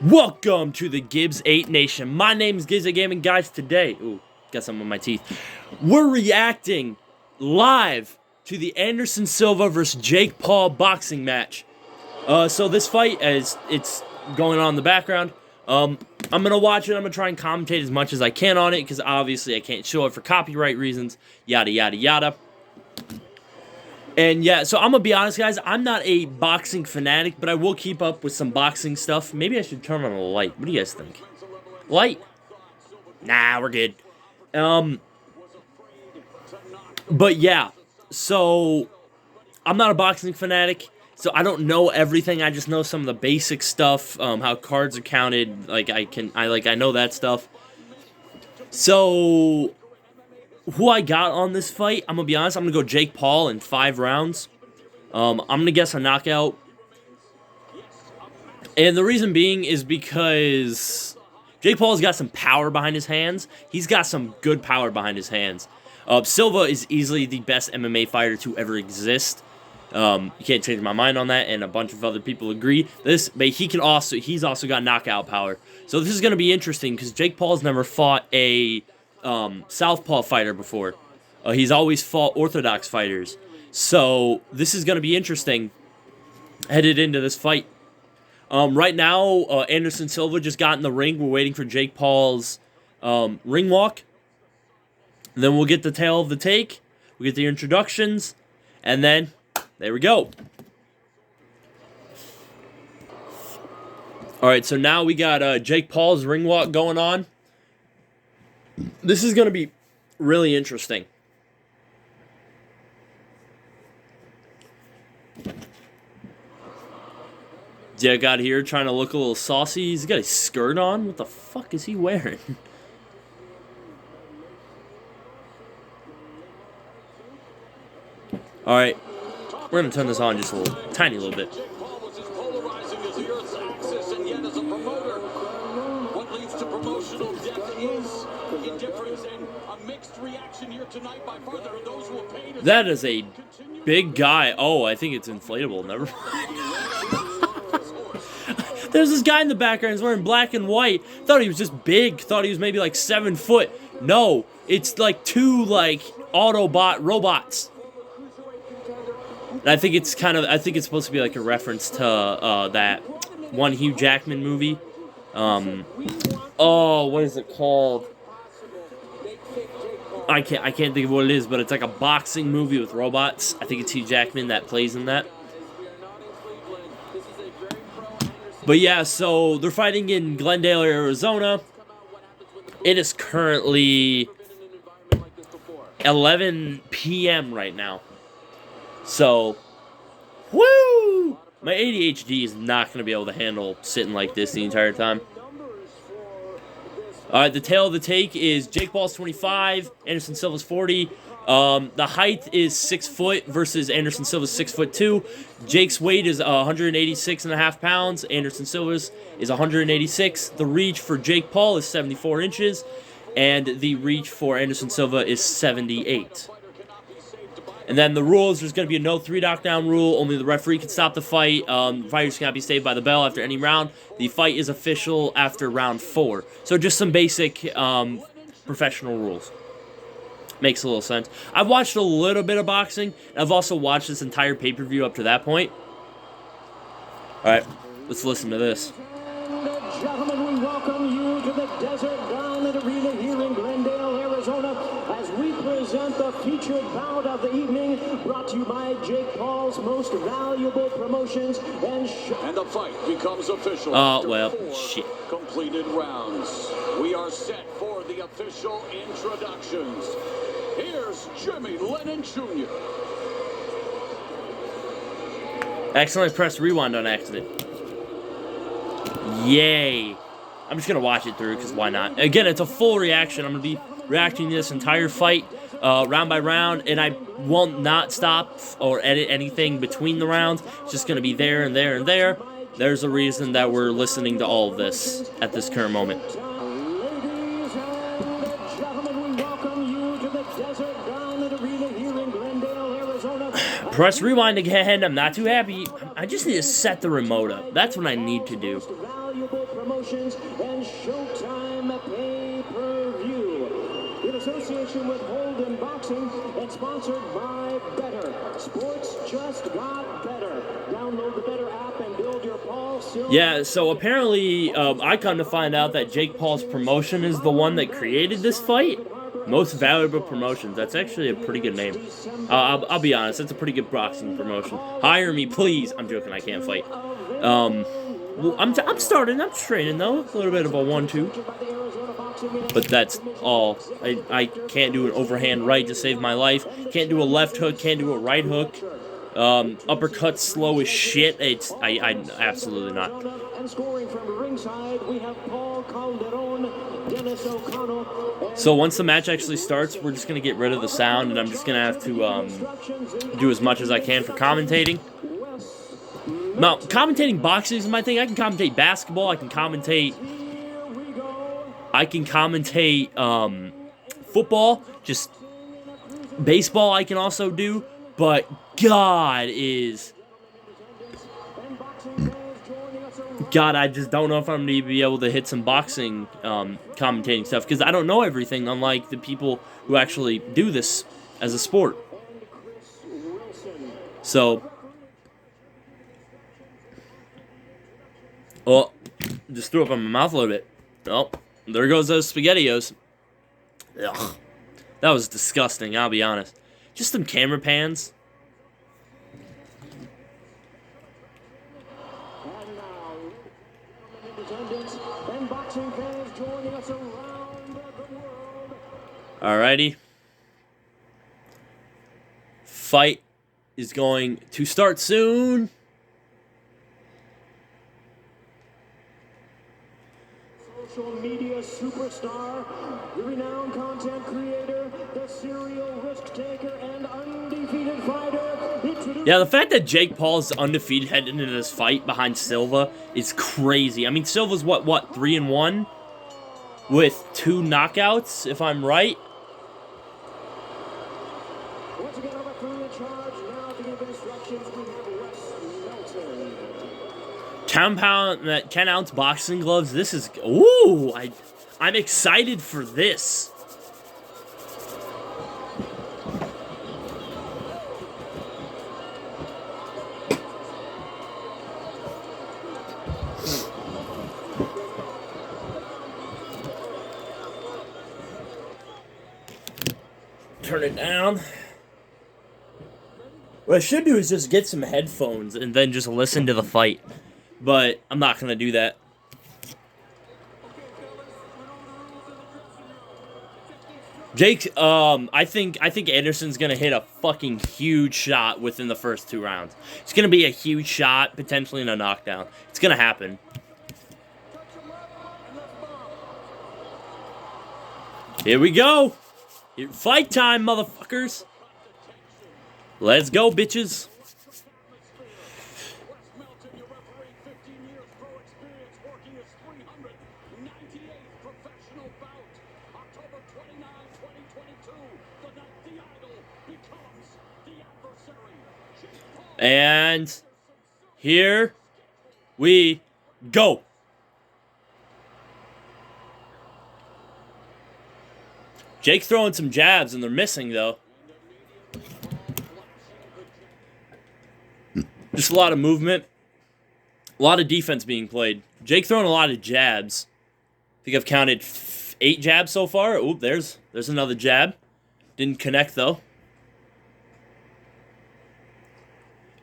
Welcome to the Gibbs 8 Nation. My name is Gibbs 8 Gaming. Guys, today, got some on my teeth. We're reacting live to the Anderson Silva versus Jake Paul boxing match. So this fight, as it's going on in the background, I'm going to watch it. I'm going to try and commentate as much as I can on it, because obviously I can't show it for copyright reasons, yada, yada, yada. And yeah, so I'm going to be honest, guys, I'm not a boxing fanatic, but I will keep up with some boxing stuff. Maybe I should turn on a light. What do you guys think? Light? Nah, we're good. But yeah, so I'm not a boxing fanatic, so I don't know everything. I just know some of the basic stuff, how cards are counted. I know that stuff. So who I got on this fight, I'm going to be honest, I'm going to go Jake Paul in 5 rounds. I'm going to guess a knockout. And the reason being is because Jake Paul's got some power behind his hands. He's got some good power behind his hands. Silva is easily the best MMA fighter to ever exist. You can't change my mind on that, and a bunch of other people agree. But he's also got knockout power. So this is going to be interesting because Jake Paul's never fought a southpaw fighter before. He's always fought orthodox fighters. So this is going to be interesting headed into this fight. Right now, Anderson Silva just got in the ring. We're waiting for Jake Paul's ring walk. And then we'll get the tail of the take. We'll get the introductions. And then, there we go. Alright, so now we got Jake Paul's ring walk going on. This is going to be really interesting. Jake got here trying to look a little saucy. He's got a skirt on. What the fuck is he wearing? Alright, we're going to turn this on just a tiny little bit. That is a big guy. Oh, I think it's inflatable. Never mind. There's this guy in the background. He's wearing black and white. Thought he was just big. Thought he was maybe like 7 foot. No, it's like 2 Autobot robots. And I think it's supposed to be like a reference to that one Hugh Jackman movie. What is it called? I can't think of what it is, but it's like a boxing movie with robots. I think it's Hugh Jackman that plays in that. But yeah, so they're fighting in Glendale, Arizona. It is currently 11 p.m. right now. So, woo! My ADHD is not going to be able to handle sitting like this the entire time. Alright, the tail of the take is Jake Paul's 25, Anderson Silva's 40. The height is 6 foot versus Anderson Silva's 6'2". Jake's weight is 186.5 pounds. Anderson Silva's is 186. The reach for Jake Paul is 74 inches. And the reach for Anderson Silva is 78. And then the rules, there's going to be a no 3 knockdown rule. Only the referee can stop the fight. Fighters cannot be saved by the bell after any round. The fight is official after round 4. So just some basic professional rules. Makes a little sense. I've watched a little bit of boxing. And I've also watched this entire pay-per-view up to that point. Alright, let's listen to this. Gentlemen, we welcome you to the Desert Garment Arena here in Glendale, Arizona, as we present the featured bout of the evening, brought to you by Jake Paul's Most Valuable Promotions and the fight becomes official. Oh, well, shit. Completed rounds. We are set for the official introductions. Here's Jimmy Lennon Jr. Accidentally pressed rewind on accident. Yay. I'm just going to watch it through, because why not? Again, it's a full reaction. I'm going to be reacting to this entire fight, round by round, and I won't not stop or edit anything between the rounds. It's just going to be there and there and there. There's a reason that we're listening to all of this at this current moment. Ladies and gentlemen, we welcome you to the Desert Garment Arena here in Glendale, Arizona. Press rewind again. I'm not too happy. I just need to set the remote up. That's what I need to do. valuable promotions and Showtime pay-per-view. In association with Holden Boxing and sponsored by Better. Sports just got better. Download the Better app and build your Paul Silva. Yeah, so apparently I come to find out that Jake Paul's promotion is the one that created this fight. Most Valuable Promotions. That's actually a pretty good name. I'll be honest, that's a pretty good boxing promotion. Hire me, please. I'm joking, I can't fight. Well, I'm starting. I'm training though. A little bit of a 1-2, but that's all. I can't do an overhand right to save my life. Can't do a left hook. Can't do a right hook. Uppercut slow as shit. I absolutely not. And scoring from ringside, we have Paul Calderon, Dennis O'Connell. So once the match actually starts, we're just gonna get rid of the sound, and I'm just gonna have to do as much as I can for commentating. Now, commentating boxing is my thing. I can commentate basketball. I can commentate football. Just baseball I can also do. But God, I just don't know if I'm going to be able to hit some boxing commentating stuff. Because I don't know everything, unlike the people who actually do this as a sport. So... oh, just threw up in my mouth a little bit. Oh, there goes those SpaghettiOs. Ugh. That was disgusting, I'll be honest. Just some camera pans. Alrighty. Fight is going to start soon. Social media superstar, the renowned content creator, the serial risk taker, and undefeated fighter. Yeah, the fact that Jake Paul is undefeated heading into this fight behind Silva is crazy. I mean, Silva's what, 3-1? With 2 knockouts, if I'm right. Once again, our referee in charge now to give instructions. We have Wes Melton. 10-ounce boxing gloves. This is... ooh, I'm excited for this. Turn it down. What I should do is just get some headphones and then just listen to the fight. But I'm not going to do that. Jake, I think Anderson's going to hit a fucking huge shot within the first 2 rounds. It's going to be a huge shot, potentially in a knockdown. It's going to happen. Here we go. Fight time, motherfuckers. Let's go, bitches. And here we go. Jake's throwing some jabs, and they're missing, though. Just a lot of movement. A lot of defense being played. Jake throwing a lot of jabs. I think I've counted 8 jabs so far. Oop, there's another jab. Didn't connect, though.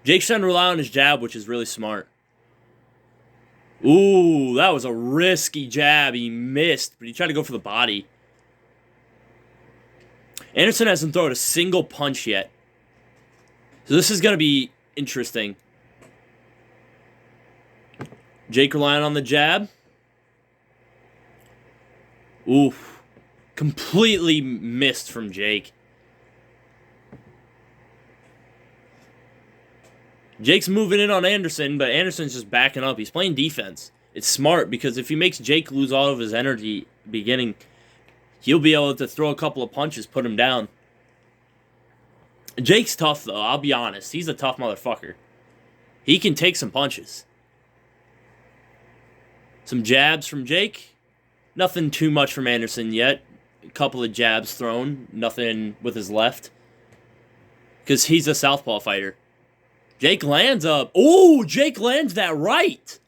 Jake's trying to rely on his jab, which is really smart. Ooh, that was a risky jab. He missed, but he tried to go for the body. Anderson hasn't thrown a single punch yet. So this is going to be interesting. Jake relying on the jab. Oof. Completely missed from Jake. Jake's moving in on Anderson, but Anderson's just backing up. He's playing defense. It's smart because if he makes Jake lose all of his energy beginning, he'll be able to throw a couple of punches, put him down. Jake's tough, though. I'll be honest. He's a tough motherfucker. He can take some punches. Some jabs from Jake. Nothing too much from Anderson yet. A couple of jabs thrown. Nothing with his left. Because he's a southpaw fighter. Jake lands up. Oh, Jake lands that right.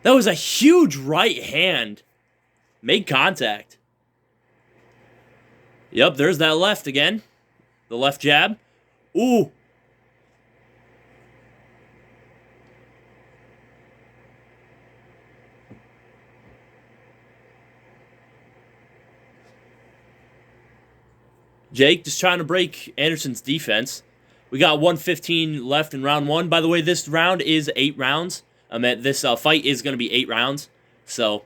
That was a huge right hand. Made contact. Yep, there's that left again. The left jab. Ooh. Jake just trying to break Anderson's defense. We got 1:15 left in round 1. By the way, this round is 8 rounds. This fight is going to be 8 rounds. So,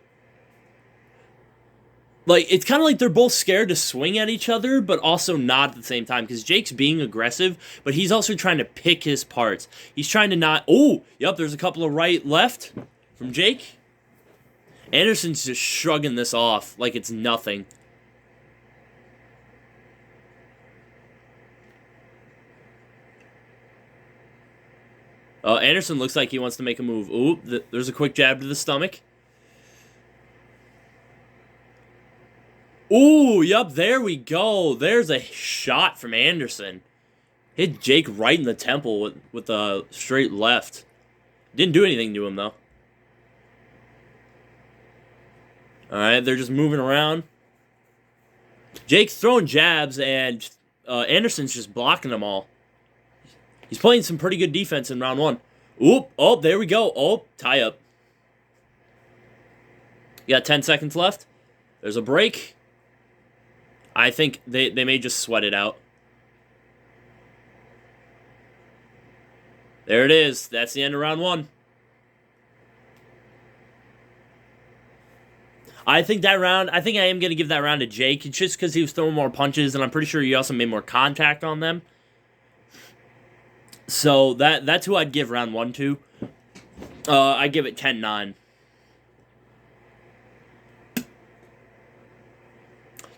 like, it's kind of like they're both scared to swing at each other, but also not at the same time. Because Jake's being aggressive, but he's also trying to pick his parts. He's trying to not... Oh, yep, there's a couple of right, left from Jake. Anderson's just shrugging this off like it's nothing. Anderson looks like he wants to make a move. Ooh, there's a quick jab to the stomach. Ooh, yup, there we go. There's a shot from Anderson. Hit Jake right in the temple with a straight left. Didn't do anything to him, though. Alright, they're just moving around. Jake's throwing jabs, and Anderson's just blocking them all. He's playing some pretty good defense in round 1. Oop, oh, there we go. Oh, tie up. You got 10 seconds left. There's a break. I think they may just sweat it out. There it is. That's the end of round 1. I think I am going to give that round to Jake. It's just because he was throwing more punches, and I'm pretty sure he also made more contact on them. So that's who I'd give round 1 to. I give it 10-9.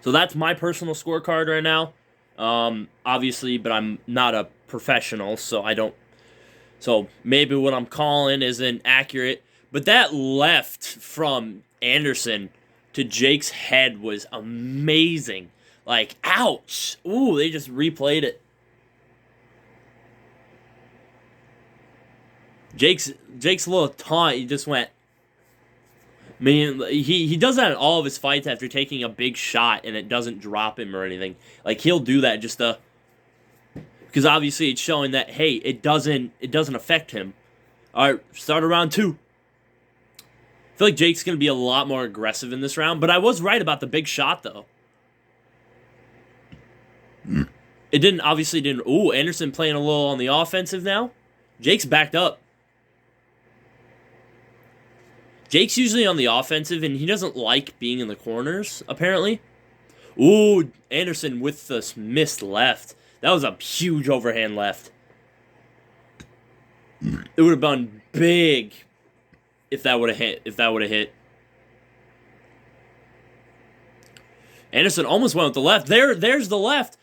So that's my personal scorecard right now. Obviously, but I'm not a professional, so I don't... So maybe what I'm calling isn't accurate. But that left from Anderson to Jake's head was amazing. Like, ouch! Ooh, they just replayed it. Jake's little taunt, he just went... I mean, he does that in all of his fights after taking a big shot and it doesn't drop him or anything. Like, he'll do that just to... Because obviously it's showing that, hey, it doesn't affect him. Alright, start of round 2. I feel like Jake's going to be a lot more aggressive in this round, but I was right about the big shot, though. It obviously didn't... Ooh, Anderson playing a little on the offensive now. Jake's backed up. Jake's usually on the offensive, and he doesn't like being in the corners, apparently. Ooh, Anderson with the missed left. That was a huge overhand left. It would have been big if that would have hit. Anderson almost went with the left. There's the left.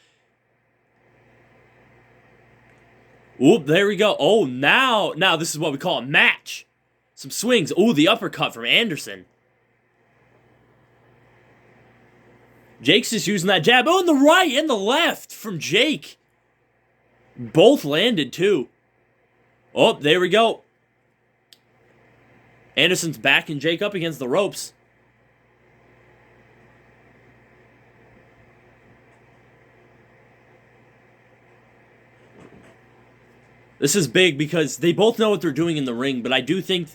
Oop, there we go. Oh, now this is what we call a match. Some swings. Ooh, the uppercut from Anderson. Jake's just using that jab. Oh, and the right and the left from Jake. Both landed, too. Oh, there we go. Anderson's backing Jake up against the ropes. This is big because they both know what they're doing in the ring, but I do think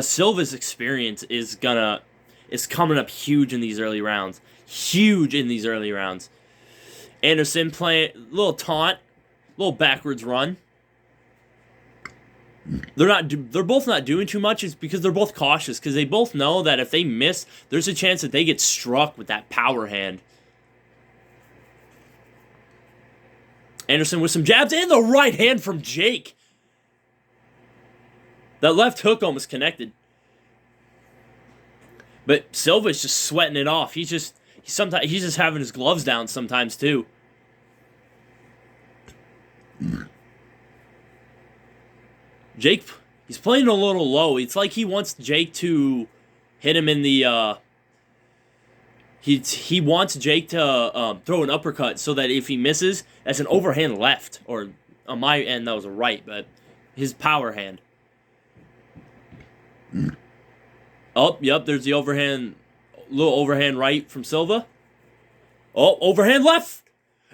Silva's experience is coming up huge in these early rounds. Huge in these early rounds. Anderson playing a little taunt, little backwards run. They're both not doing too much. It's because they're both cautious, because they both know that if they miss, there's a chance that they get struck with that power hand. Anderson with some jabs and the right hand from Jake. That left hook almost connected. But Silva's just sweating it off. He's just having his gloves down sometimes too. Jake He's playing a little low. It's like he wants Jake to hit him in the, he wants Jake to throw an uppercut so that if he misses, that's an overhand left. Or on my end, that was a right, but his power hand. Oh, yep, there's the little overhand right from Silva. Oh, overhand left!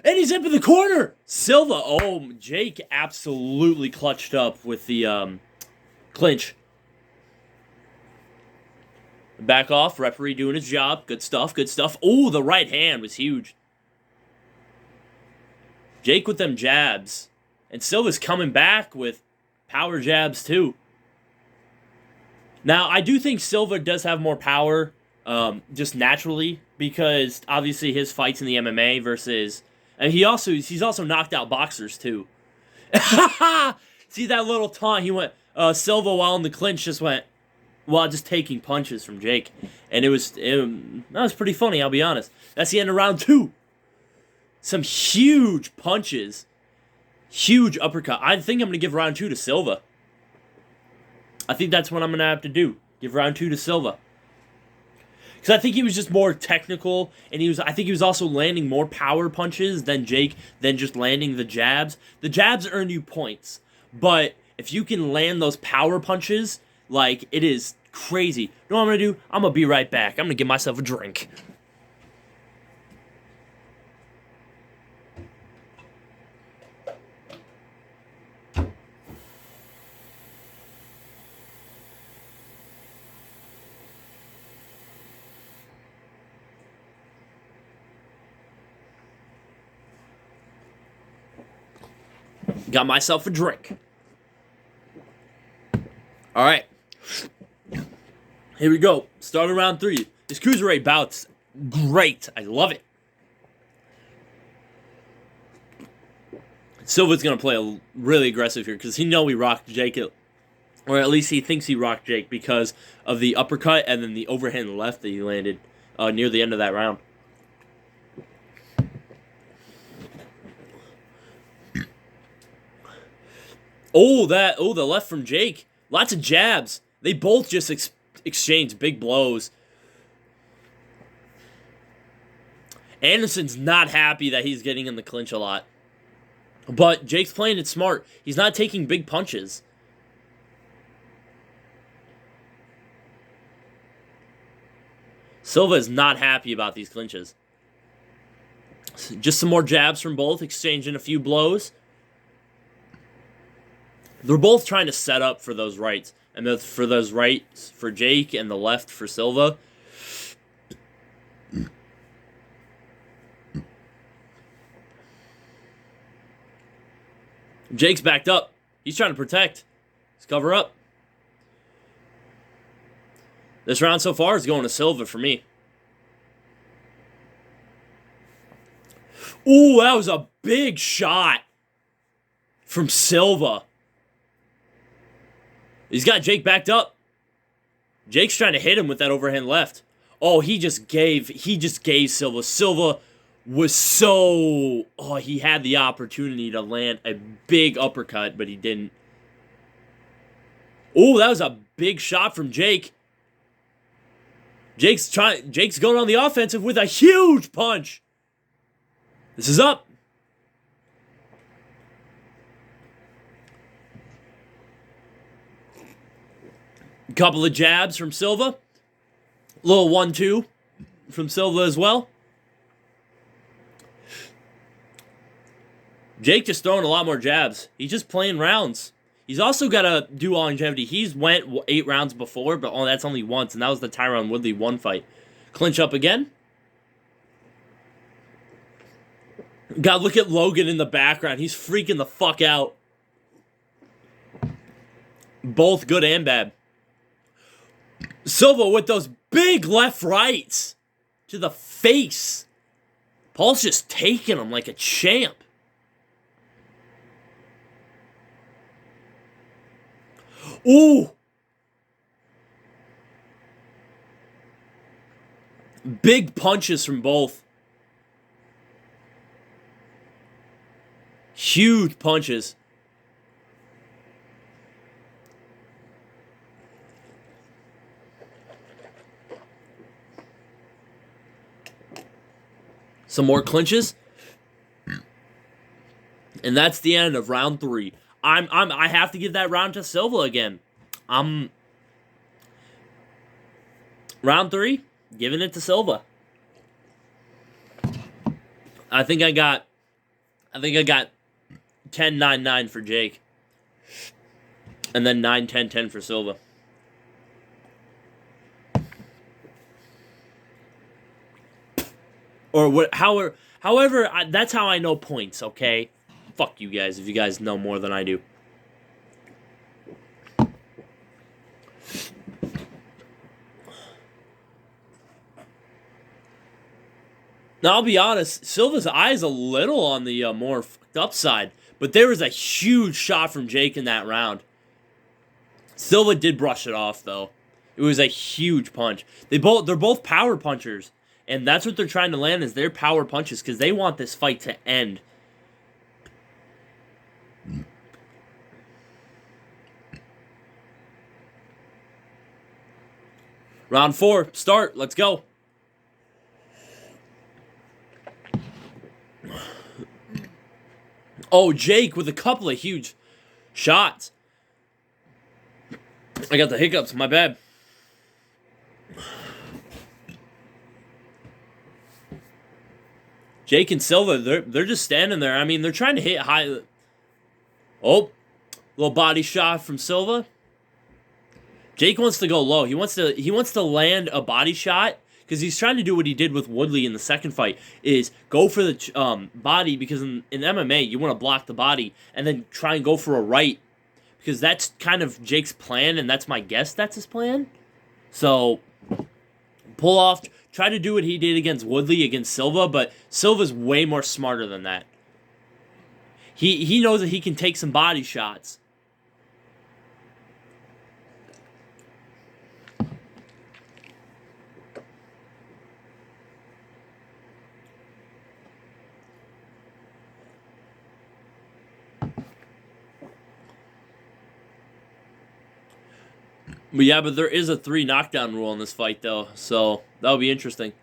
And he's up in the corner! Silva, oh, Jake absolutely clutched up with the clinch. Back off, referee doing his job. Good stuff, good stuff. Oh, the right hand was huge. Jake with them jabs. And Silva's coming back with power jabs too. Now, I do think Silva does have more power just naturally because obviously his fights in the MMA versus... And he's also knocked out boxers too. See that little taunt? He went... Silva, while in the clinch, just went... While just taking punches from Jake. And that was pretty funny, I'll be honest. That's the end of round 2. Some huge punches. Huge uppercut. I think I'm going to give round 2 to Silva. I think that's what I'm going to have to do. Give round 2 to Silva. Because I think he was just more technical, and I think he was also landing more power punches than Jake, than just landing the jabs. The jabs earn you points, but if you can land those power punches, like, it is crazy. You know what I'm going to do? I'm going to be right back. I'm going to give myself a drink. Got myself a drink. All right. Here we go. Start of round 3. This cruiserweight bout's great. I love it. Silva's going to play really aggressive here because he rocked Jake, or at least he thinks he rocked Jake because of the uppercut and then the overhand left that he landed near the end of that round. The left from Jake. Lots of jabs. They both just exchanged big blows. Anderson's not happy that he's getting in the clinch a lot. But Jake's playing it smart. He's not taking big punches. Silva is not happy about these clinches. Just some more jabs from both, exchanging a few blows. They're both trying to set up for those rights. And for those rights for Jake and the left for Silva. Jake's backed up. He's trying to protect. Let's cover up. This round so far is going to Silva for me. Ooh, that was a big shot from Silva. He's got Jake backed up. Jake's trying to hit him with that overhand left. Oh, he just gave Silva. Silva was so... Oh, he had the opportunity to land a big uppercut, but he didn't. Oh, that was a big shot from Jake. Jake's going on the offensive with a huge punch. This is up. Couple of jabs from Silva. Little 1-2 from Silva as well. Jake just throwing a lot more jabs. He's just playing rounds. He's also got to do longevity. He's went 8 rounds before, but that's only once, and that was the Tyron Woodley 1 fight. Clinch up again. God, look at Logan in the background. He's freaking the fuck out. Both good and bad. Silva with those big left rights to the face. Paul's just taking him like a champ. Ooh. Big punches from both. Huge punches. Some more clinches. And that's the end of round 3. I have to give that round to Silva again. Round 3, giving it to Silva. I think I got 10-9-9 for Jake. And then 9-10-10 for Silva. Or what? However, that's how I know points. Okay, fuck you guys if you guys know more than I do. Now I'll be honest, Silva's eye is a little on the more fucked up side, but there was a huge shot from Jake in that round. Silva did brush it off though. It was a huge punch. They're both power punchers. And that's what they're trying to land is their power punches because they want this fight to end. Round 4, start. Let's go. Oh, Jake with a couple of huge shots. I got the hiccups. My bad. Jake and Silva, they're just standing there. I mean, they're trying to hit high. Oh, little body shot from Silva. Jake wants to go low. He wants to land a body shot because he's trying to do what he did with Woodley in the second fight, is go for the body, because in MMA you want to block the body and then try and go for a right, because that's kind of Jake's plan, and that's my guess that's his plan. So pull off, try to do what he did against Woodley against Silva, but Silva's way more smarter than that. He knows that he can take some body shots. But yeah, but there is a 3 knockdown rule in this fight, though, so that'll be interesting.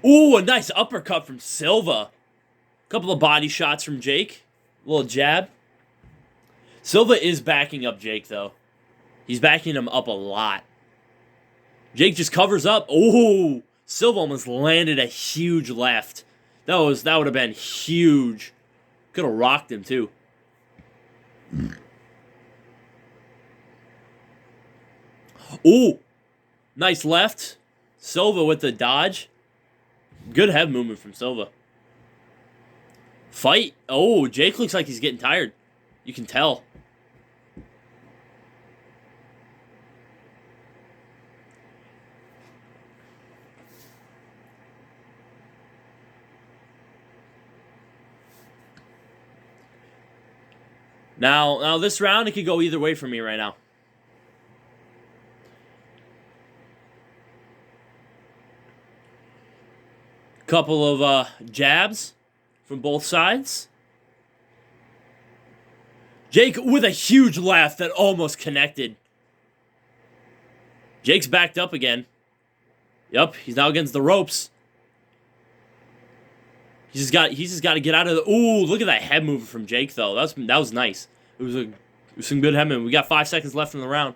Ooh, a nice uppercut from Silva. Couple of body shots from Jake. A little jab. Silva is backing up Jake, though. He's backing him up a lot. Jake just covers up. Ooh, Silva almost landed a huge left. That would have been huge. Could have rocked him, too. Ooh, nice left. Silva with the dodge. Good head movement from Silva. Fight. Oh, Jake looks like he's getting tired. You can tell. Now this round, it could go either way for me right now. Couple of jabs from both sides. Jake with a huge left that almost connected. Jake's backed up again. Yep, he's now against the ropes. He's just got to get out of the. Ooh, look at that head movement from Jake though. That was nice. It was some good head movement. We got 5 seconds left in the round.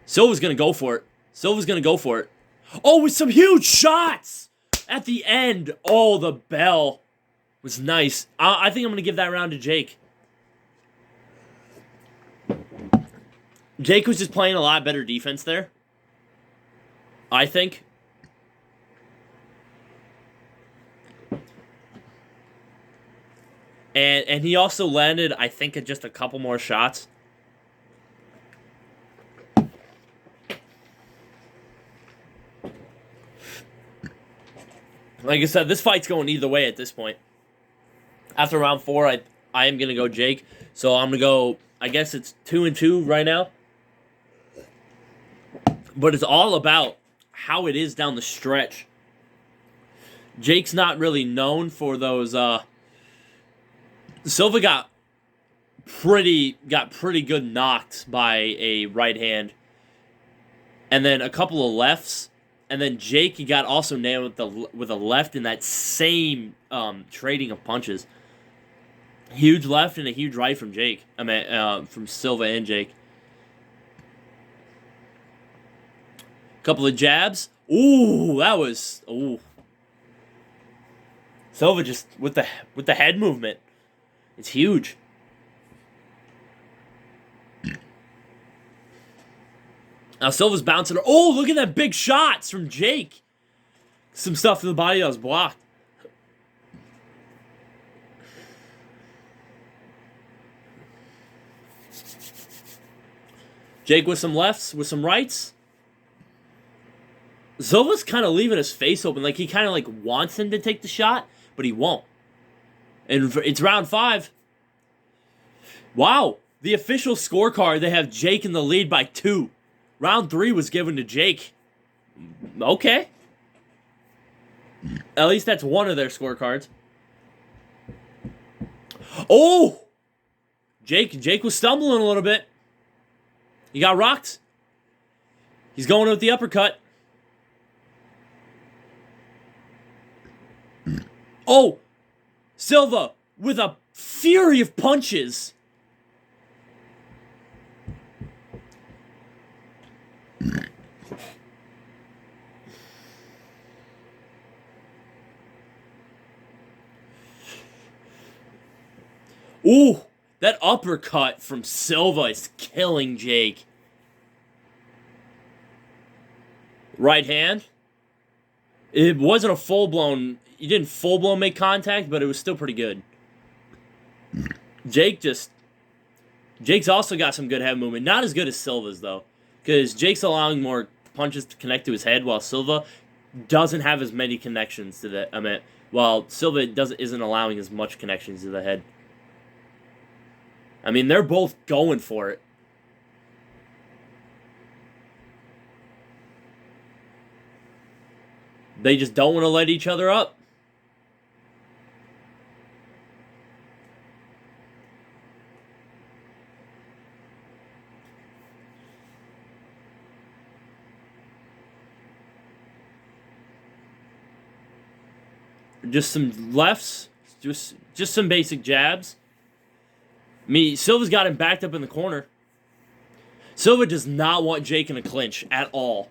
Silva's gonna go for it. Oh, with some huge shots at the end. Oh, the bell was nice. I think I'm gonna give that round to Jake. Jake was just playing a lot better defense there, I think. And he also landed, I think, just a couple more shots. Like I said, this fight's going either way at this point. After round 4, I am going to go Jake. So I'm going to go, I guess it's 2-2 right now. But it's all about how it is down the stretch. Jake's not really known for those. Silva got pretty good knocked by a right hand, and then a couple of lefts, And then Jake, he got also nailed with a left in that same trading of punches. Huge left and a huge right from Jake. I mean, from Silva and Jake. Couple of jabs. Ooh, that was Silva just with the head movement. It's huge. Now Silva's bouncing. Oh, look at that big shots from Jake. Some stuff in the body that was blocked. Jake with some lefts, with some rights. Silva's kind of leaving his face open. Like, he kind of like wants him to take the shot, but he won't. And it's round 5. Wow. The official scorecard, they have Jake in the lead by 2. Round 3 was given to Jake. Okay. At least that's one of their scorecards. Oh! Jake was stumbling a little bit. He got rocked. He's going with the uppercut. Oh! Silva with a fury of punches. Ooh, that uppercut from Silva is killing Jake. Right hand. It wasn't a full-blown... He didn't full-blown make contact, but it was still pretty good. Jake's also got some good head movement. Not as good as Silva's, though. Because Jake's allowing more punches to connect to his head, while Silva doesn't have as many connections to the... I mean, while Silva isn't allowing as much connections to the head. I mean, they're both going for it. They just don't want to let each other up. Just some lefts, just some basic jabs. Silva's got him backed up in the corner. Silva does not want Jake in a clinch at all.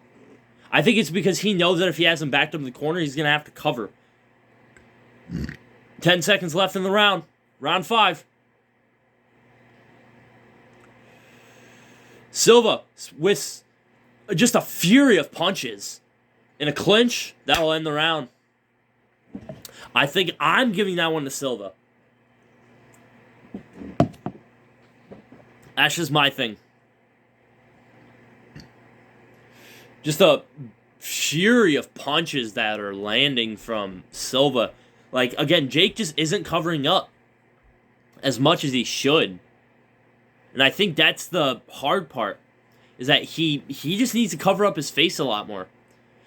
I think it's because he knows that if he has him backed up in the corner, he's going to have to cover. 10 seconds left in the round. Round 5. Silva with just a fury of punches. In a clinch, that'll end the round. I think I'm giving that one to Silva. That's just my thing. Just a fury of punches that are landing from Silva. Like, again, Jake just isn't covering up as much as he should. And I think that's the hard part. Is that he just needs to cover up his face a lot more.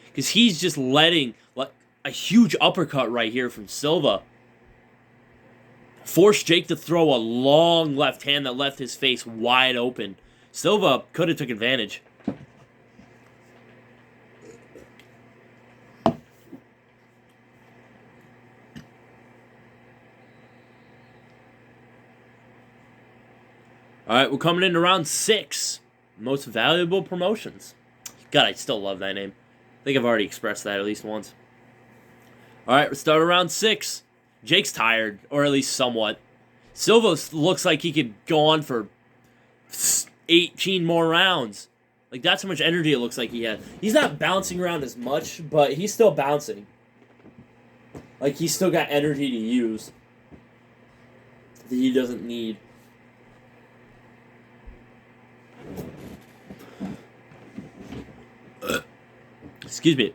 Because he's just letting like a huge uppercut right here from Silva force Jake to throw a long left hand that left his face wide open. Silva could have took advantage. Alright, we're coming into round 6. Most valuable promotions. God, I still love that name. I think I've already expressed that at least once. Alright, let's start around 6. Jake's tired, or at least somewhat. Silva looks like he could go on for 18 more rounds. Like, that's how much energy it looks like he has. He's not bouncing around as much, but he's still bouncing. Like, he's still got energy to use that he doesn't need. Excuse me.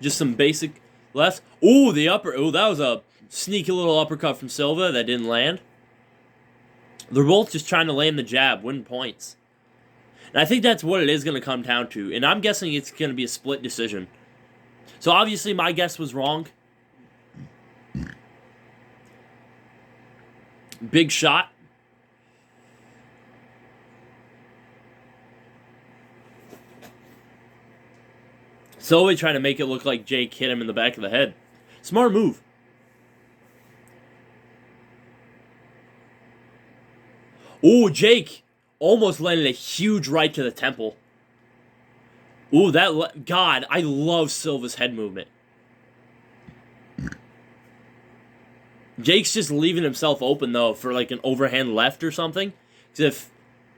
Just some basic left. Ooh, the upper. Ooh, that was a sneaky little uppercut from Silva that didn't land. They're both just trying to land the jab, win points. And I think that's what it is going to come down to. And I'm guessing it's going to be a split decision. So obviously my guess was wrong. Big shot. Silva trying to make it look like Jake hit him in the back of the head. Smart move. Ooh, Jake almost landed a huge right to the temple. Ooh, God, I love Silva's head movement. Jake's just leaving himself open, though, for like an overhand left or something. Because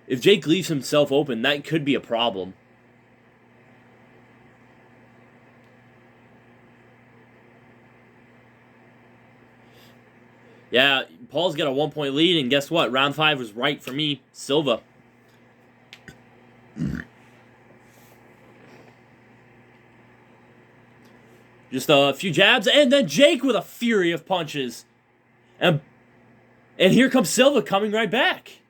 if Jake leaves himself open, that could be a problem. Yeah, Paul's got a 1-point lead, and guess what? Round 5 was right for me, Silva. Just a few jabs, and then Jake with a fury of punches. And here comes Silva coming right back.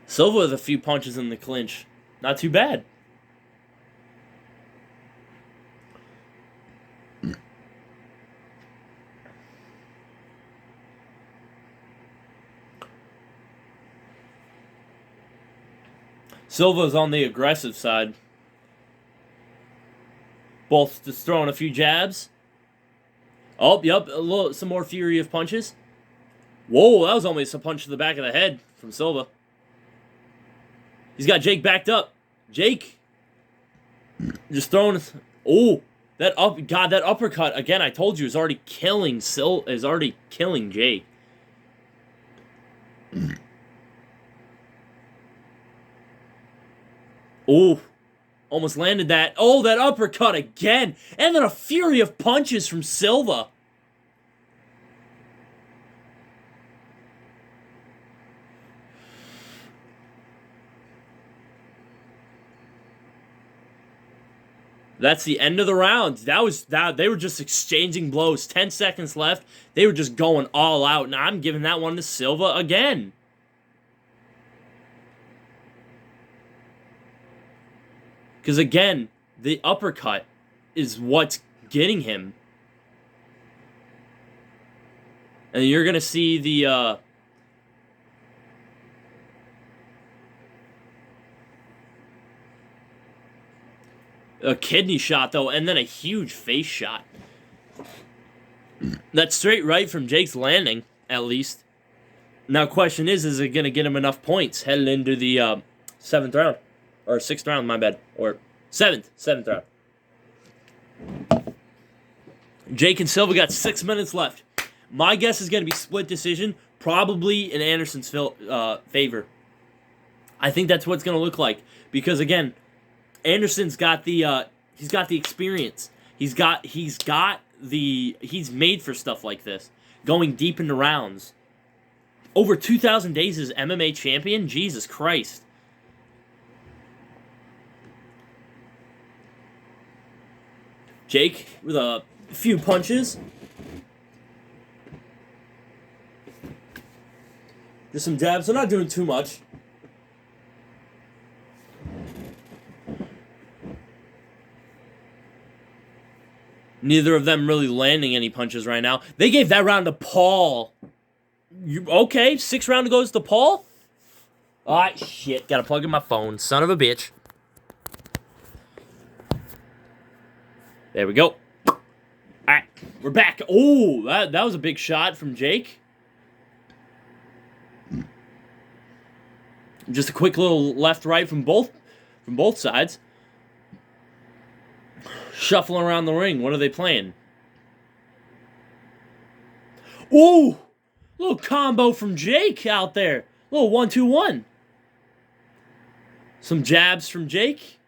Silva with a few punches in the clinch. Not too bad. Silva's on the aggressive side. Both just throwing a few jabs. Oh, yep, some more fury of punches. Whoa, that was almost a punch to the back of the head from Silva. He's got Jake backed up. Jake just throwing. Oh, that uppercut again. I told you is already killing Jake. Oh, almost landed that. Oh, that uppercut again. And then a fury of punches from Silva. That's the end of the round. They were just exchanging blows. 10 seconds left. They were just going all out. And I'm giving that one to Silva again. Because again, the uppercut is what's getting him. And you're going to see the a kidney shot, though, and then a huge face shot. That's straight right from Jake's landing, at least. Now, question is it going to get him enough points headed into the 7th round? Or 6th round, my bad. Or 7th round. Jake and Silva got 6 minutes left. My guess is going to be split decision, probably in Anderson's favor. I think that's what it's going to look like. Because, again, Anderson's got the he's got the experience. He's made for stuff like this. Going deep into rounds. Over 2,000 days as MMA champion? Jesus Christ. Jake with a few punches. Just some jabs. They're not doing too much. Neither of them really landing any punches right now. They gave that round to Paul. Okay, 6th round goes to Paul? Alright, shit. Gotta plug in my phone. Son of a bitch. There we go. Alright, we're back. Oh, that was a big shot from Jake. Just a quick little left-right from both sides. Shuffling around the ring. What are they playing? Ooh! Little combo from Jake out there. Little 1-2-1. Some jabs from Jake.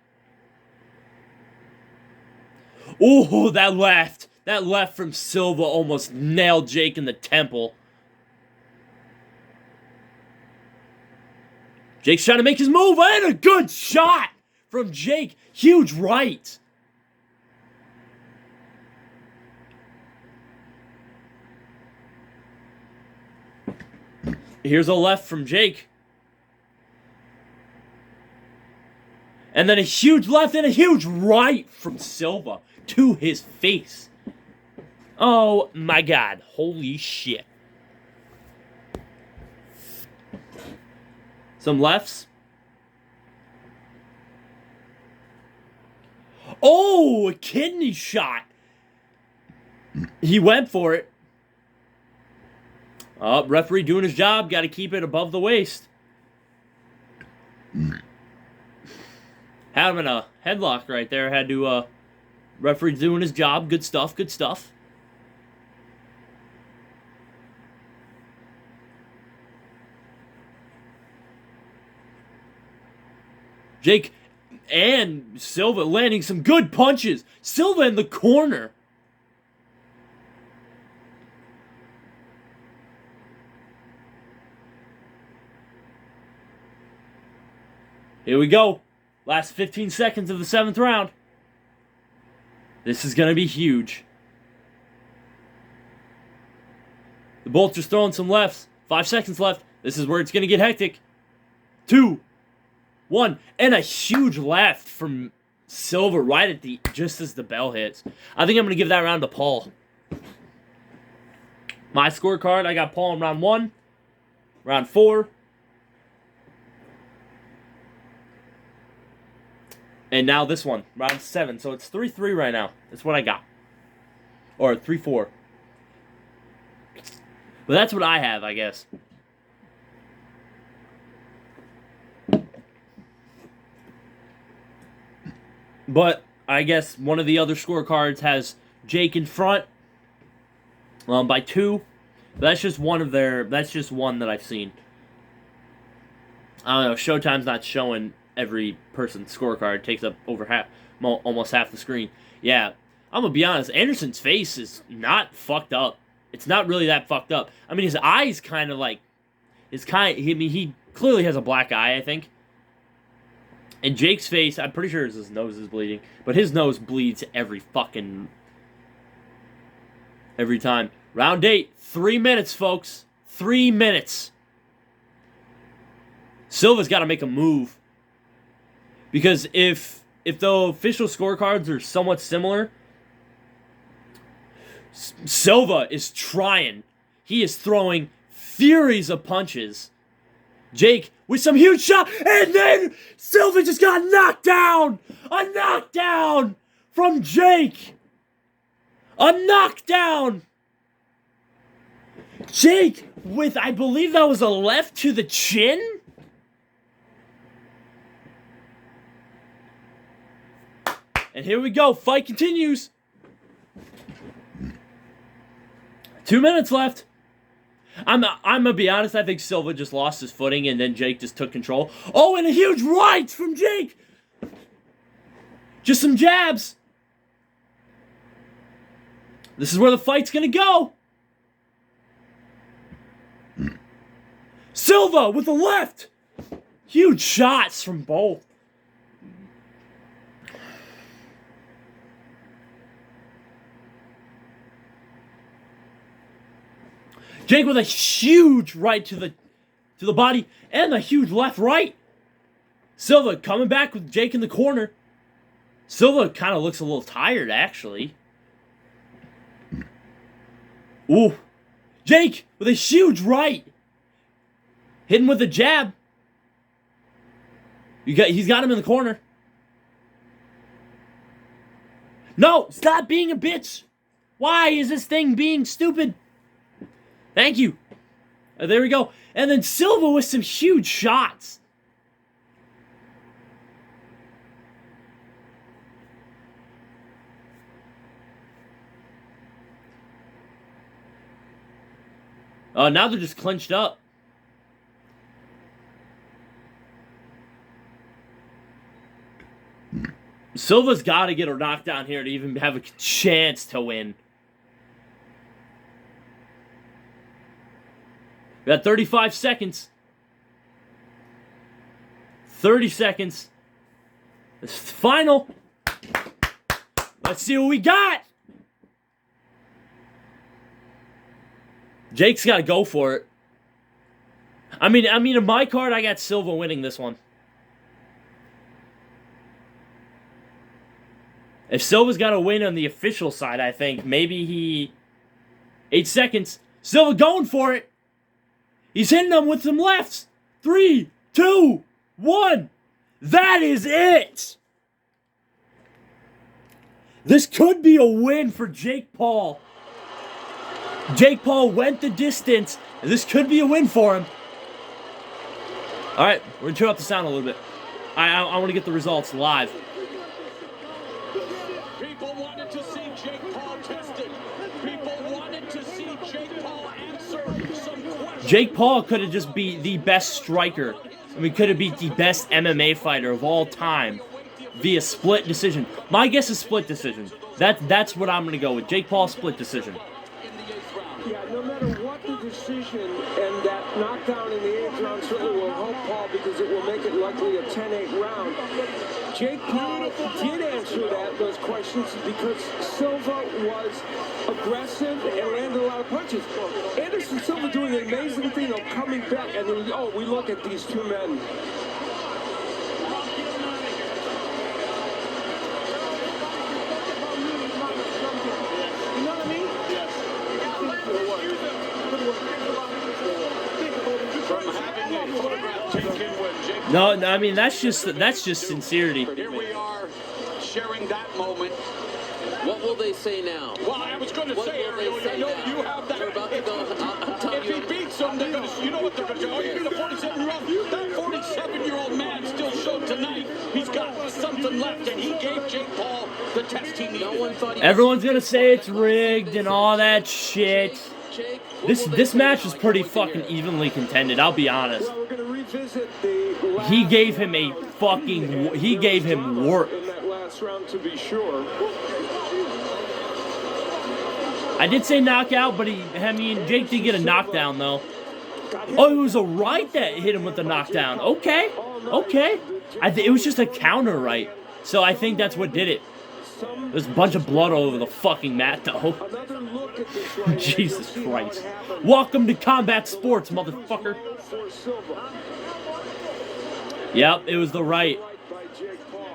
Ooh, that left. That left from Silva almost nailed Jake in the temple. Jake's trying to make his move, and a good shot from Jake. Huge right. Here's a left from Jake. And then a huge left and a huge right from Silva to his face. Oh my God. Holy shit. Some lefts. Oh, a kidney shot. He went for it. Referee doing his job. Got to keep it above the waist. Having a headlock right there. Had to, referee doing his job. Good stuff, good stuff. Jake and Silva landing some good punches. Silva in the corner. Here we go. Last 15 seconds of the 7th round. This is going to be huge. The Bolt just throwing some lefts. 5 seconds left. This is where it's going to get hectic. 2, 1. And a huge left from Silva right at the, just as the bell hits. I think I'm going to give that round to Paul. My scorecard, I got Paul in round 1. Round 4. And now this one, round 7. So it's 3-3 right now. That's what I got. Or 3-4. But that's what I have, I guess. But I guess one of the other scorecards has Jake in front by 2. But that's just one of their. That's just one that I've seen. I don't know. Showtime's not showing every person's scorecard. It takes up over half, almost half the screen. Yeah, I'm gonna be honest. Anderson's face is not fucked up. It's not really that fucked up. I mean, his eyes kind of like, he clearly has a black eye, I think. And Jake's face, I'm pretty sure his nose is bleeding, but his nose bleeds every time. Round 8, 3 minutes, folks. 3 minutes. Silva's got to make a move. Because if the official scorecards are somewhat similar, Silva is trying. He is throwing furies of punches. Jake with some huge shot, and then Silva just got knocked down! A knockdown from Jake! A knockdown! Jake with, I believe that was a left to the chin? And here we go. Fight continues. 2 minutes left. I'm gonna be honest. I think Silva just lost his footing, and then Jake just took control. Oh, and a huge right from Jake. Just some jabs. This is where the fight's gonna go. Silva with the left. Huge shots from both. Jake with a huge right to the body and a huge left right. Silva coming back with Jake in the corner. Silva kind of looks a little tired, actually. Ooh. Jake with a huge right. Hitting with a jab. He's got him in the corner. No, stop being a bitch. Why is this thing being stupid? Thank you. There we go. And then Silva with some huge shots. Now they're just clenched up. Silva's got to get a knockdown here to even have a chance to win. We got 35 seconds. 30 seconds. This is the final. Let's see what we got. Jake's got to go for it. I mean, in my card, I got Silva winning this one. If Silva's got to win on the official side, I think maybe he. 8 seconds. Silva going for it. He's hitting them with some lefts. 3, 2, 1. That is it. This could be a win for Jake Paul. Jake Paul went the distance, and this could be a win for him. All right, we're going to turn up the sound a little bit. I want to get the results live. People wanted to see Jake Paul tested. People wanted to see Jake Paul answer some questions. Jake Paul could have just beat the best striker. I mean, could have beat the best MMA fighter of all time via split decision. My guess is split decision. That's what I'm going to go with. Jake Paul split decision. Yeah, no matter what the decision, and that knockdown in the 8th round certainly will help Paul because it will make it likely a 10-8 round. Jake Paul did answer those questions because Silva was aggressive and landed a lot of punches. Anderson Silva doing an amazing thing of coming back, and then, we look at these two men. No, I mean that's just sincerity. Here we are, sharing that moment. What will they say now? Well, I was going to say, Ariel, I know you have that. They're about to go. If he beats them, they're going to. You know what they're going to do? Oh, you need a 47-year-old. That 47-year-old man still showed tonight he's got something left, and he gave Jake Paul the test he needed. No one thought Everyone's gonna say it's rigged and all that shit. This match was pretty fucking evenly contended. I'll be honest. Well, we're going to revisit the He gave him he gave him work. in that last round to be sure. I did say knockout, but Jake did get a knockdown though. Oh, it was a right that hit him with the knockdown. Okay. It was just a counter right. So I think that's what did it. There's a bunch of blood all over the fucking mat though. Another look at this right Jesus Christ. Welcome to combat sports, motherfucker. for Silva. Yep, it was the right. By Jake Paul.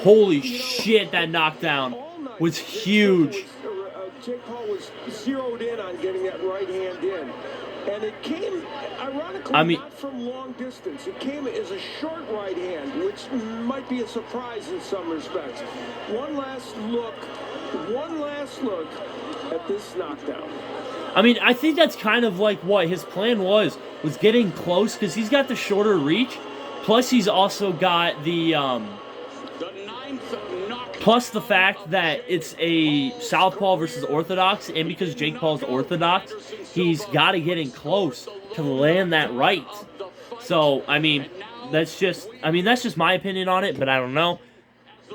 Holy shit, that knockdown was huge. Jake Paul was zeroed in on getting that right hand in. And it came, ironically, not from long distance. It came as a short right hand, which might be a surprise in some respects. One last look at this knockdown. I mean, I think that's kind of like what his plan was getting close, because he's got the shorter reach, plus he's also got the plus the fact that it's a southpaw versus orthodox, and because Jake Paul's orthodox, he's got to get in close to land that right. So, I mean, that's just my opinion on it, but I don't know.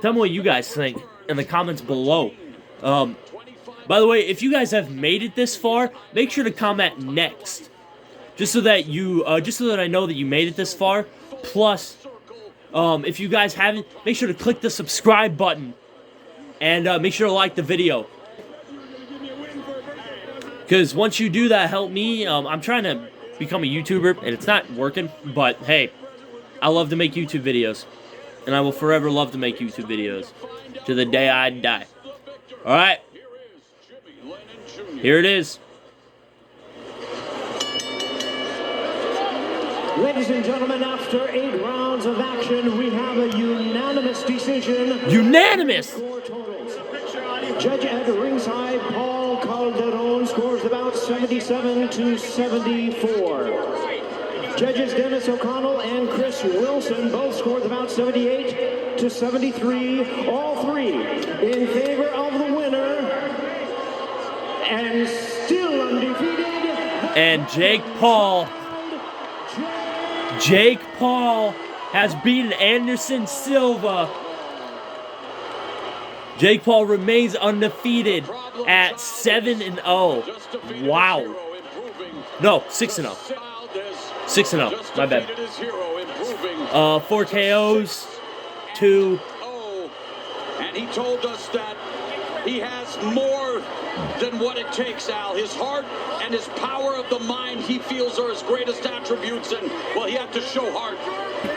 Tell me what you guys think in the comments below. By the way, if you guys have made it this far, make sure to comment next, just so that I know that you made it this far. Plus, if you guys haven't, make sure to click the subscribe button and make sure to like the video. Because once you do that, help me. I'm trying to become a YouTuber, and it's not working. But hey, I love to make YouTube videos, and I will forever love to make YouTube videos to the day I die. All right, here it is. Ladies and gentlemen, after 8 rounds of action, we have a unanimous decision. Unanimous! Score totals. Judge at ringside, Paul Calderon, scores about 77 to 74. Judges Dennis O'Connell and Chris Wilson both scored about 78 to 73. All three in favor of the winner. And still undefeated. And Jake Paul has beaten Anderson Silva. Jake Paul remains undefeated at 7-0. Wow. No, 6-0. 6-0. My bad. 4 KOs, 2. And he told us that he has more than what it takes, Al. His heart and his power of the mind, he feels, are his greatest attributes, and, well, he had to show heart.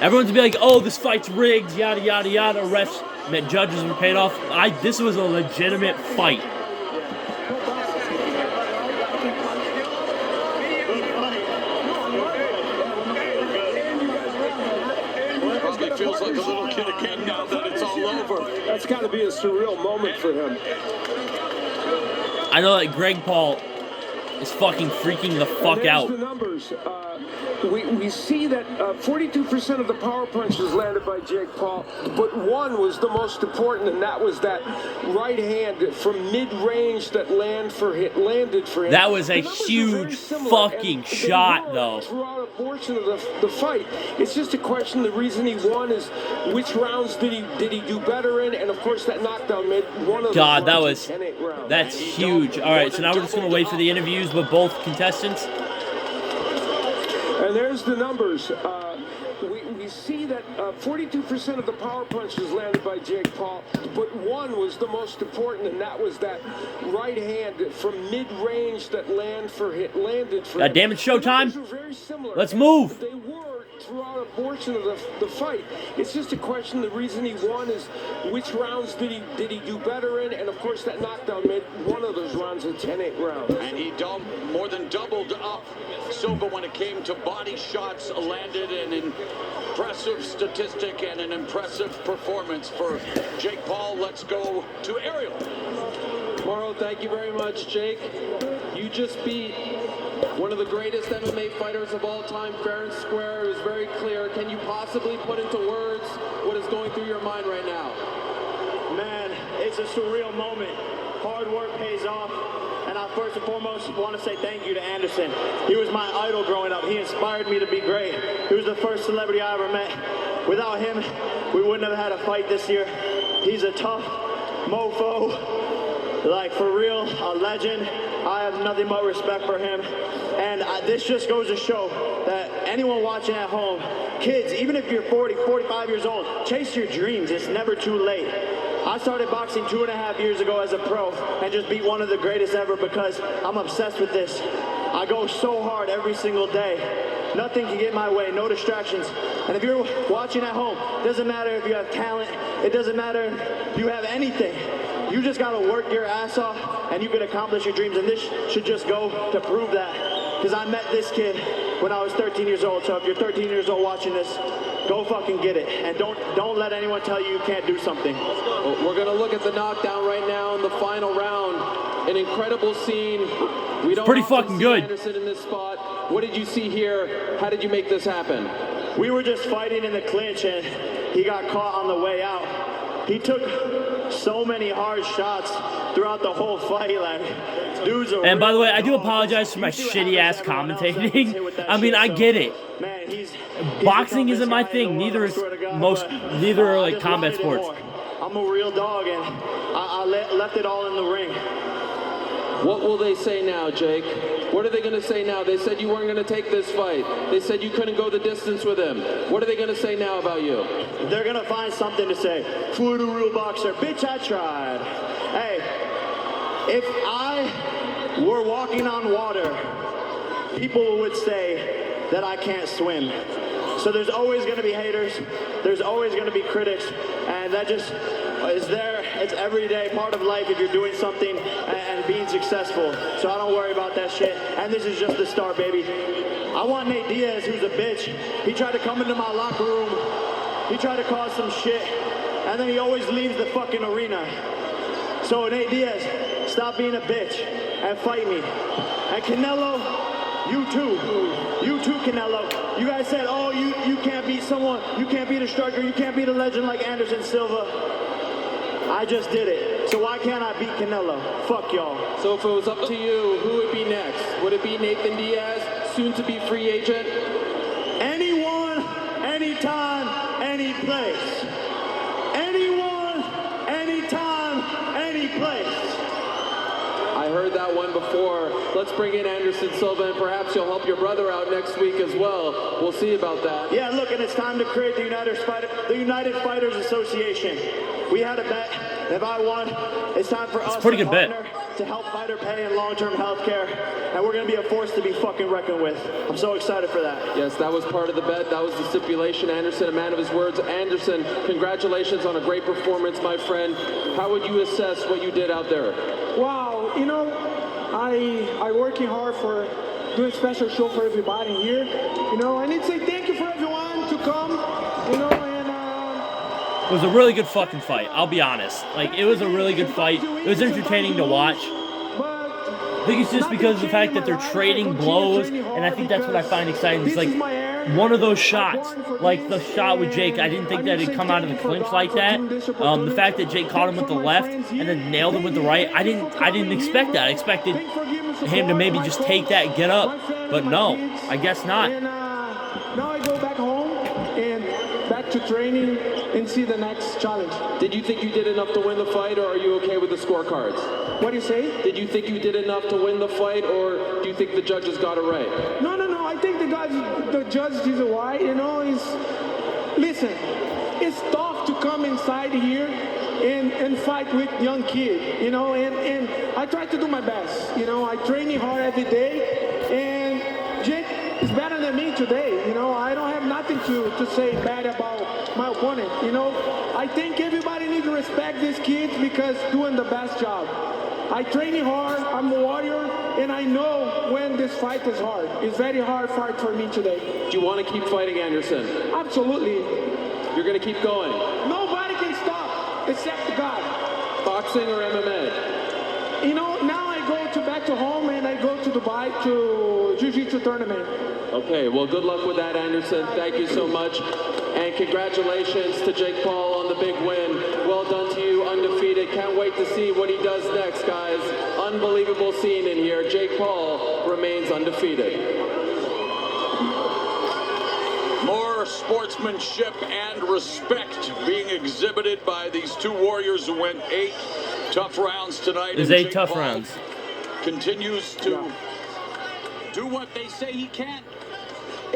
Everyone's be like, oh, this fight's rigged, yada, yada, yada. Refs and judges were paid off. This was a legitimate fight. feels like a little kid again now that it's all over. That's got to be a surreal moment for him. I know that Greg Paul is fucking freaking the fuck out. The numbers. We see that 42% of the power punches landed by Jake Paul, but one was the most important, and that was that right hand from mid-range that landed for him. That was a huge fucking shot, though. Throughout a portion of the fight, it's just a question. The reason he won is which rounds did he do better in, and of course that knockdown made one of God, the that was 10-8 rounds. that's huge. All right, so now we're just gonna wait for the interviews with both contestants. And there's the numbers. We see that 42% of the power punches landed by Jake Paul, but one was the most important, and that was that right hand from mid-range that landed for him. God damn it, showtime! Let's move. They were throughout a portion of the fight. It's just a question. The reason he won is which rounds did he do better in, and of course that knockdown made one of those rounds a 10-8 round. And he more than doubled up Silva when it came to body shots landed, an impressive statistic and an impressive performance for Jake Paul. Let's go to Ariel. Mauro, thank you very much, Jake. You just beat one of the greatest MMA fighters of all time, fair and square. It was very clear. Can you possibly put into words what is going through your mind right now? Man, it's a surreal moment. Hard work pays off. And I first and foremost want to say thank you to Anderson. He was my idol growing up. He inspired me to be great. He was the first celebrity I ever met. Without him, we wouldn't have had a fight this year. He's a tough mofo, like for real, a legend. I have nothing but respect for him. And this just goes to show that anyone watching at home, kids, even if you're 40, 45 years old, chase your dreams. It's never too late. I started boxing 2.5 years ago as a pro and just beat one of the greatest ever because I'm obsessed with this. I go so hard every single day. Nothing can get my way, no distractions. And if you're watching at home, it doesn't matter if you have talent, it doesn't matter if you have anything. You just gotta work your ass off and you can accomplish your dreams. And this should just go to prove that. Because I met this kid when I was 13 years old. So if you're 13 years old watching this, go fucking get it. And don't let anyone tell you you can't do something. We're going to look at the knockdown right now in the final round. An incredible scene. We don't pretty fucking good. Anderson in this spot. What did you see here? How did you make this happen? We were just fighting in the clinch and he got caught on the way out. He took so many hard shots throughout the whole fight. Like, dude's a And by the way, I do apologize for my shitty ass commentating. I mean, I get it. Man, he's Boxing isn't my thing. Neither are like combat sports. I'm a real dog, and I left it all in the ring. What will they say now, Jake? What are they going to say now? They said you weren't going to take this fight. They said you couldn't go the distance with him. What are they going to say now about you? They're going to find something to say. For the real boxer, bitch, I tried. Hey, if I were walking on water, people would say that I can't swim. So there's always going to be haters. There's always going to be critics. And that just is there. It's everyday part of life if you're doing something and being successful. So I don't worry about that shit. And this is just the start, baby. I want Nate Diaz, who's a bitch. He tried to come into my locker room. He tried to cause some shit. And then he always leaves the fucking arena. So Nate Diaz, stop being a bitch and fight me. And Canelo, you too. You too, Canelo. You guys said, oh, you can't beat someone. You can't beat a striker. You can't beat a legend like Anderson Silva. I just did it. So why can't I beat Canelo? Fuck y'all. So if it was up to you, who would be next? Would it be Nathan Diaz, soon to be free agent? Anyone, anytime, any place. Anyone, anytime, any place. I heard that one before. Let's bring in Anderson Silva, and perhaps you'll help your brother out next week as well. We'll see about that. Yeah, look, and it's time to create the United Fighters Association. We had a bet. If I won, it's time for us pretty to good bet. partner to help fighter pay and long-term health care. And we're going to be a force to be fucking reckoned with. I'm so excited for that. Yes, that was part of the bet. That was the stipulation. Anderson, a man of his words. Anderson, congratulations on a great performance, my friend. How would you assess what you did out there? Wow, you know, I working hard for doing a special show for everybody here. You know, I need to say thank you for everyone to come, you know, and It was a really good fucking fight. I'll be honest. Like, it was a really good fight. It was entertaining to watch. I think it's just because of the fact that they're trading blows, and I think that's what I find exciting. It's like one of those shots, like the shot with Jake, I didn't think that it'd come out of the clinch like that. The fact that Jake caught him with the left and then nailed him with the right, I didn't expect that. I expected him to maybe just take that and get up, but no, I guess not. And now I go back home and back to training and see the next challenge. Did you think you did enough to win the fight, or are you okay with the scorecards? What do you say? Did you think you did enough to win the fight, or do you think the judges got it right? No. I think the judge is right. You know, listen. It's tough to come inside here and fight with young kid. You know, and I try to do my best. You know, I train hard every day, and Jake is better than me today. You know, I don't have nothing to say bad about my opponent. You know, I think everybody needs to respect these kids because doing the best job. I train hard, I'm a warrior, and I know when this fight is hard. It's very hard fight for me today. Do you want to keep fighting Anderson? Absolutely. You're going to keep going? Nobody can stop except God. Boxing or MMA? You know, now I go back to home and I go to Dubai to Jiu-Jitsu tournament. Okay, well, good luck with that, Anderson. Thank you so much. And congratulations to Jake Paul on the big win. Well done to you, undefeated. Can't wait to see what he does next, guys. Unbelievable scene in here. Jake Paul remains undefeated. More sportsmanship and respect being exhibited by these two warriors who went 8 tough rounds tonight. There's 8 tough rounds. Continues to do what they say he can.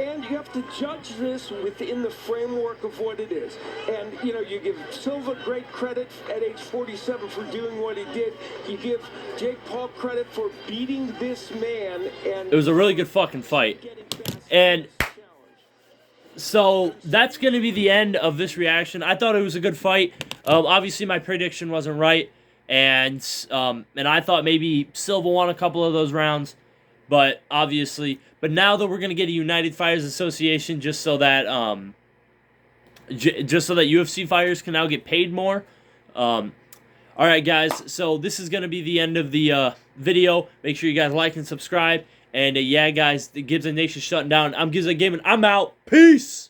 And you have to judge this within the framework of what it is. And, you know, you give Silva great credit at age 47 for doing what he did. You give Jake Paul credit for beating this man. And it was a really good fucking fight. And so that's going to be the end of this reaction. I thought it was a good fight. Obviously, my prediction wasn't right. And I thought maybe Silva won a couple of those rounds. But obviously, now that we're gonna get a United Fighters Association, just so that UFC fighters can now get paid more. All right, guys. So this is gonna be the end of the video. Make sure you guys like and subscribe. And yeah, guys, the Gibbs Nation shutting down. I'm Gibbs Gaming. I'm out. Peace.